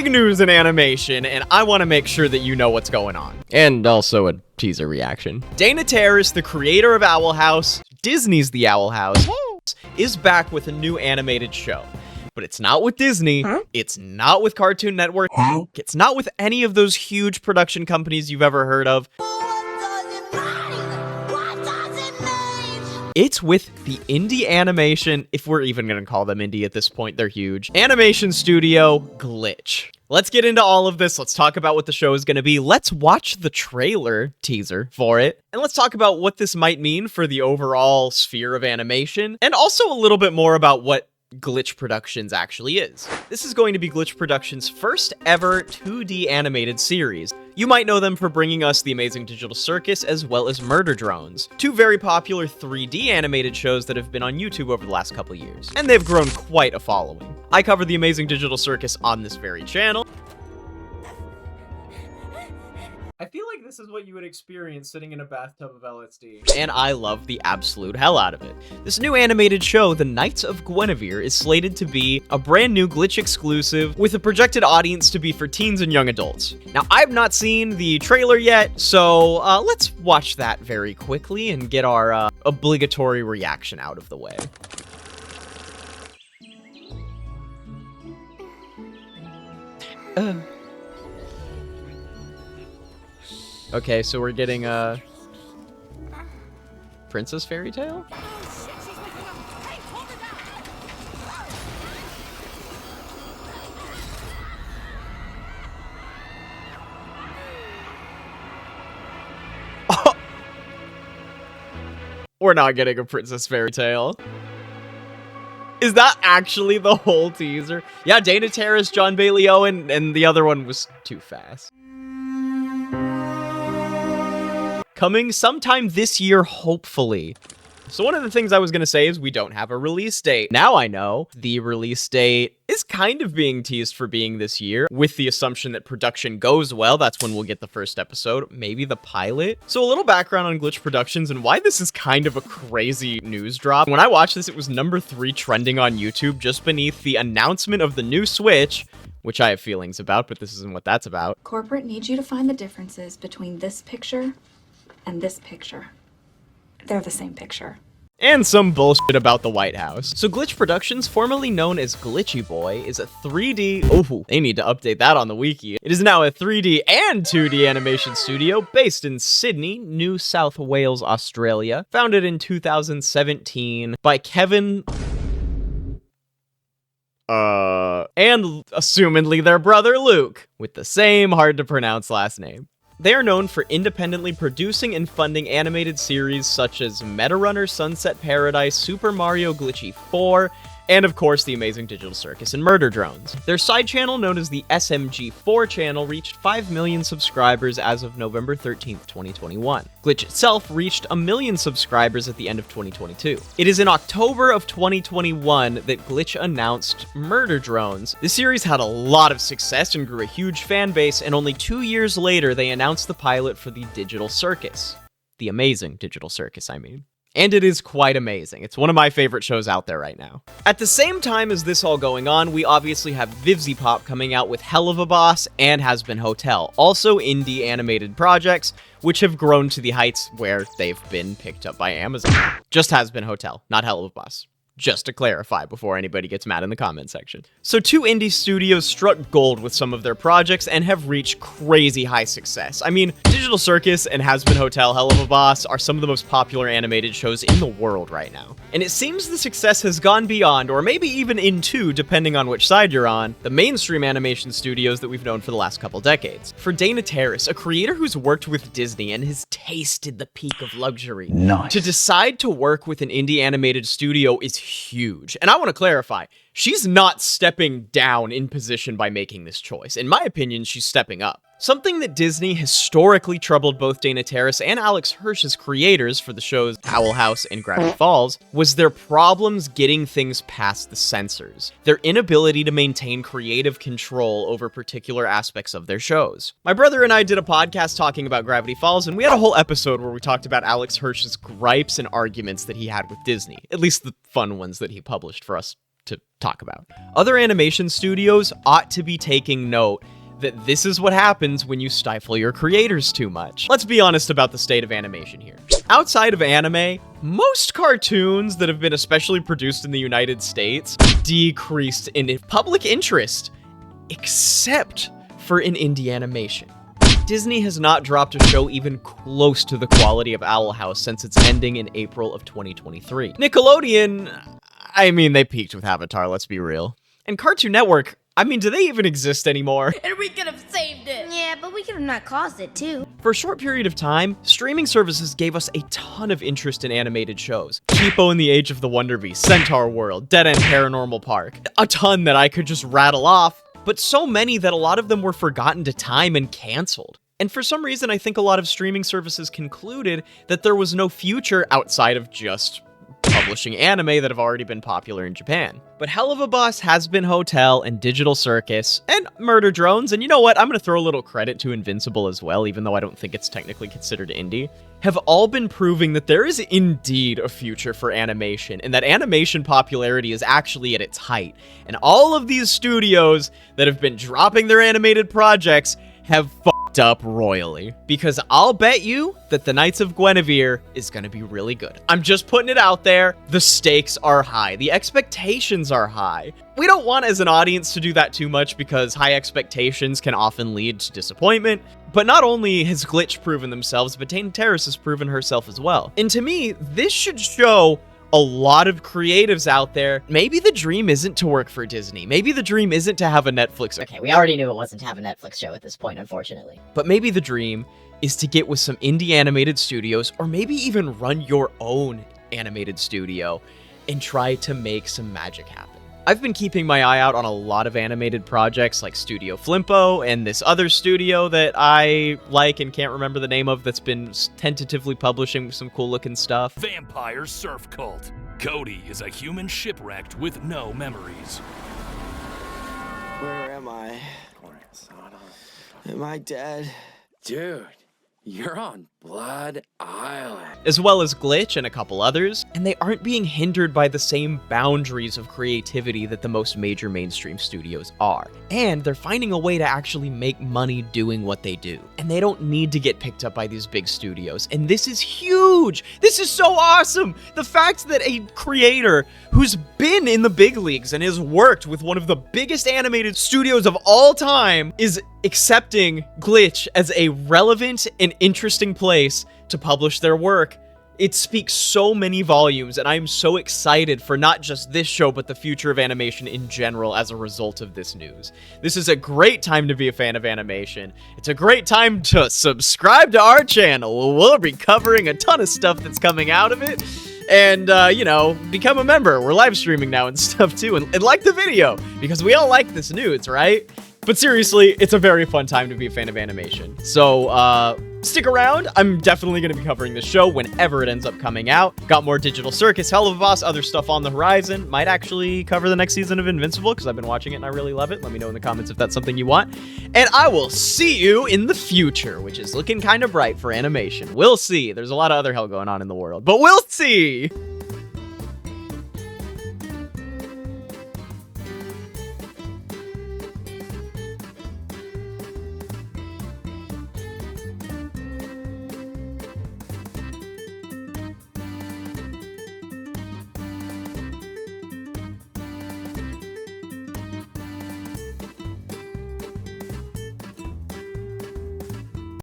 big news in animation, and I want to make sure that you know what's going on. And also a teaser reaction. Dana Terrace, the creator of Owl House, Disney's The Owl House, is back with a new animated show. But it's not with Disney, it's not with Cartoon Network, it's not with any of those huge production companies you've ever heard of. It's with the indie animation, if we're even gonna call them indie at this point, they're huge, animation studio Glitch. Let's get into all of this. Let's talk about what the show is gonna be. Let's watch the trailer teaser for it. And let's talk about what this might mean for the overall sphere of animation. And also a little bit more about what Glitch Productions actually is. This is going to be Glitch Productions' first ever 2D animated series. You might know them for bringing us The Amazing Digital Circus as well as Murder Drones, two very popular 3D animated shows that have been on YouTube over the last couple years, and they've grown quite a following. I cover The Amazing Digital Circus on this very channel. I feel like this is what you would experience sitting in a bathtub of LSD. And I love the absolute hell out of it. This new animated show, The Knights of Guinevere, is slated to be a brand new Glitch exclusive with a projected audience to be for teens and young adults. Now, I've not seen the trailer yet, so let's watch that very quickly and get our obligatory reaction out of the way. Okay, so we're getting a Princess Fairy Tale? We're not getting a Princess Fairy Tale. Is that actually the whole teaser? Yeah, Dana Terrace, John Bailey Owen, and the other one was too fast. Coming sometime this year, hopefully. So one of the things I was going to say is we don't have a release date. Now I know the release date is kind of being teased for being this year, with the assumption that production goes well. That's when we'll get the first episode, maybe the pilot. So a little background on Glitch Productions and why this is kind of a crazy news drop. When I watched this, it was number 3 trending on YouTube, just beneath the announcement of the new Switch, which I have feelings about, but this isn't what that's about. Corporate needs you to find the differences between this picture and this picture. They're the same picture. And some bullshit about the White House. So Glitch Productions, formerly known as Glitchy Boy, is a 3D... Oh, they need to update that on the wiki. It is now a 3D and 2D animation studio based in Sydney, New South Wales, Australia. Founded in 2017 by Kevin... and assumedly their brother Luke, with the same hard-to-pronounce last name. They are known for independently producing and funding animated series such as Metarunner, Sunset Paradise, Super Mario Glitchy 4, and of course The Amazing Digital Circus and Murder Drones. Their side channel, known as the SMG4 channel, reached 5 million subscribers as of November 13th, 2021. Glitch itself reached 1 million subscribers at the end of 2022. It is in October of 2021 that Glitch announced Murder Drones. The series had a lot of success and grew a huge fan base, and only 2 years later they announced the pilot for the Digital Circus. The Amazing Digital Circus, I mean. And it is quite amazing. It's one of my favorite shows out there right now. At the same time as this all going on, we obviously have Vivzy Pop coming out with Hell of a Boss and Has Been Hotel, also indie animated projects, which have grown to the heights where they've been picked up by Amazon. Just Has Been Hotel, not Hell of a Boss. Just to clarify before anybody gets mad in the comment section. So 2 indie studios struck gold with some of their projects and have reached crazy high success. I mean, Digital Circus and Has Been Hotel, Hell of a Boss are some of the most popular animated shows in the world right now. And it seems the success has gone beyond, or maybe even into, depending on which side you're on, the mainstream animation studios that we've known for the last couple decades. For Dana Terrace, a creator who's worked with Disney and has tasted the peak of luxury, to decide to work with an indie animated studio is huge. And I want to clarify, she's not stepping down in position by making this choice. In my opinion, she's stepping up. Something that Disney historically troubled both Dana Terrace and Alex Hirsch as creators for the shows Owl House and Gravity Falls was their problems getting things past the censors, their inability to maintain creative control over particular aspects of their shows. My brother and I did a podcast talking about Gravity Falls, and we had a whole episode where we talked about Alex Hirsch's gripes and arguments that he had with Disney, at least the fun ones that he published for us to talk about. Other animation studios ought to be taking note that this is what happens when you stifle your creators too much. Let's be honest about the state of animation here. Outside of anime, most cartoons that have been especially produced in the United States decreased in public interest, except for in indie animation. Disney has not dropped a show even close to the quality of Owl House since its ending in April of 2023. Nickelodeon, I mean, they peaked with Avatar, let's be real. And Cartoon Network, I mean, do they even exist anymore? And we could have saved it. Yeah, but we could have not caused it too. For a short period of time, streaming services gave us a ton of interest in animated shows. Kipo and the Age of the Wonder Beast, Centaur World, Dead End Paranormal Park. A ton that I could just rattle off, but so many that a lot of them were forgotten to time and canceled. And for some reason, I think a lot of streaming services concluded that there was no future outside of just publishing anime that have already been popular in Japan. But Hell of a Boss, Has Been Hotel, and Digital Circus, and Murder Drones, and you know what, I'm gonna throw a little credit to Invincible as well, even though I don't think it's technically considered indie, have all been proving that there is indeed a future for animation, and that animation popularity is actually at its height. And all of these studios that have been dropping their animated projects have fucked up royally. Because I'll bet you that the Knights of Guinevere is gonna be really good. I'm just putting it out there. The stakes are high. The expectations are high. We don't want as an audience to do that too much because high expectations can often lead to disappointment. But not only has Glitch proven themselves, but Terrace has proven herself as well. And to me, this should show a lot of creatives out there. Maybe the dream isn't to work for Disney. Maybe the dream isn't to have a Netflix. Okay, we already knew it wasn't to have a Netflix show at this point, unfortunately. But maybe the dream is to get with some indie animated studios, or maybe even run your own animated studio and try to make some magic happen. I've been keeping my eye out on a lot of animated projects like Studio Flimpo and this other studio that I like and can't remember the name of that's been tentatively publishing some cool looking stuff. Vampire Surf Cult. Cody is a human shipwrecked with no memories. Where am I? Am I dead? Dude, you're on Blood Island. As well as Glitch and a couple others, and they aren't being hindered by the same boundaries of creativity that the most major mainstream studios are. And they're finding a way to actually make money doing what they do. And they don't need to get picked up by these big studios. And this is huge! This is so awesome! The fact that a creator who's been in the big leagues and has worked with one of the biggest animated studios of all time is accepting Glitch as a relevant and interesting place to publish their work. It speaks so many volumes, and I'm so excited for not just this show, but the future of animation in general as a result of this news. This is a great time to be a fan of animation. It's a great time to subscribe to our channel. We'll be covering a ton of stuff that's coming out of it. And, you know, become a member. We're live streaming now and stuff too. And like the video, because we all like this news, right? But seriously, it's a very fun time to be a fan of animation. So, stick around. I'm definitely going to be covering this show whenever it ends up coming out. Got more Digital Circus, Hell of a Boss, other stuff on the horizon. Might actually cover the next season of Invincible because I've been watching it and I really love it. Let me know in the comments if that's something you want. And I will see you in the future, which is looking kind of bright for animation. We'll see. There's a lot of other hell going on in the world, but we'll see.